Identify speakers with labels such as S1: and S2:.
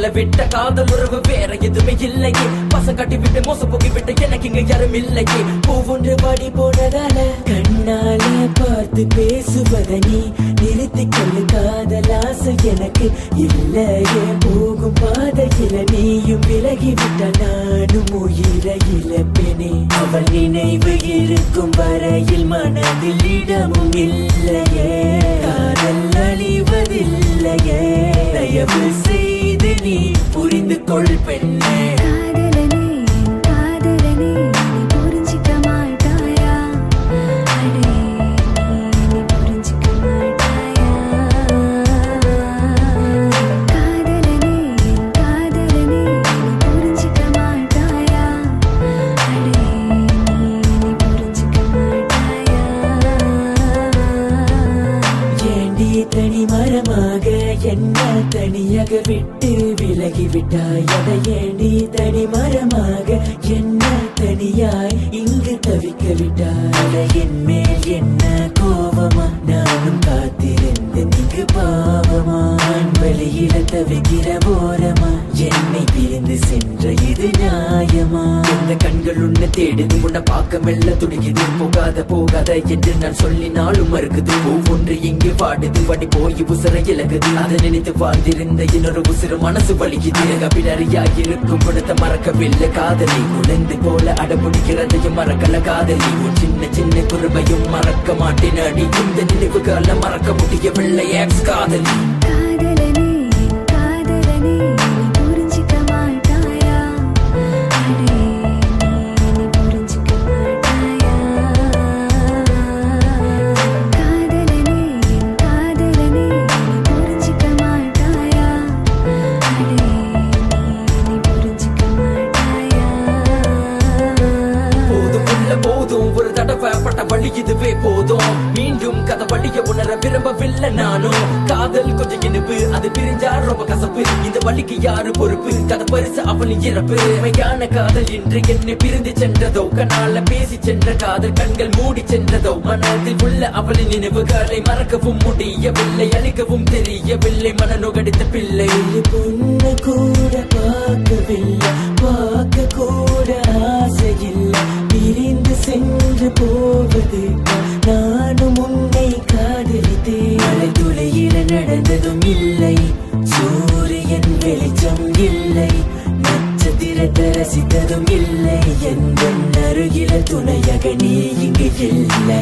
S1: நம்மள விட்ட காதல் உறவு வேற எதுவுமே இல்லையே. பசம் கட்டி விட்டு மோசம் போக்கி விட்டு எனக்கு இங்க யாரும் இல்லையே. பூவொன்று பாடி போனதால கண்ணால பார்த்து பேசுவத நீ நிறுத்திக்கொள்ளு. காதல் ஆசை எனக்கு இல்லையே. போகும் பாதையில நீயும் விலகிவிட்ட நானும் உயிரை இழப்பேனே. அவள் நினைவு இருக்கும் வரையில் மனதில் இடமும் இல்லையே. காதல் அழிவதில்லையே. தயவு செய்து நீ புரிந்து கொள் பெண்ணே. தனி மரமாக என்ன தனியாக விட்டு விலகிவிட்டாய். அதை ஏண்டி தனி மரமாக என்ன தனியாய் இங்கு தவிக்க விட்டாய். அதை என் மேல் என்ன கோபமா நானும் காத்திருந்தேன் இங்கு பாவமா. வெளியில தவிக்கிற ஓரமா என்னை பிரிந்து சென்ற இது நியாயமா. இந்த கண்கள் உன்னை தேடுது உன்னை பார்க்க மெல்ல துடிக்குது. போகாத போகாத என்று நான் சொல்லினாலும் மறுக்குது. ஒவ்வொன்று இங்கு வாடுது வடி போய் உசுர இலகுது. அதை நினைத்து வாழ்ந்திருந்த இன்னொரு உசுறு மனசு வலிக்குது. பிடரியாய் இருக்கும் படத்தை மறக்கவில்லை காதலி. குழந்தை போல அடம்பிடிக்கிறதையும் மறக்கல காதலி. உன் சின்ன சின்ன குறுமையும் மறக்க மாட்டேன் அடி. இந்த நினைவுகளை மறக்க முடியவில்லை எக்ஸ் காதலி. ஒரு தடவை பட்ட வழி இதுவே போதும். மீண்டும் கதை வழிய உணர விரும்பவில்லை நானும். காதல் கொஞ்சம் இனிப்பு அது பிரிஞ்சா ரொம்ப கசப்பு. இந்த வழிக்கு யாரு பொறுப்பு? கதை பரிசு அவளின் இறப்பு. மெய்யான காதல் இன்று என்னை பிரிந்து சென்றதோ. கண்ணால பேசி சென்ற காதல் கண்கள் மூடி சென்றதோ. மனதில் உள்ள அவளின் நினைவுகளை மறக்கவும் முடியவில்லை. அழிக்கவும் தெரியவில்லை மன நுகடித்த பிள்ளை. பொண்ணு கூட பார்க்கவில்லை பார்க்க கூட ஆசையில்லை. பிரிந்து சென்று போவது நானும் உன்னை காதலித்தேன். மழை துளையில நடந்ததும் இல்லை. சூரியன் வெளிச்சம் இல்லை. நட்சத்திரத்தை ரசித்ததும் இல்லை. எந்த அருகில துணையாக நீ இங்கு இல்லை.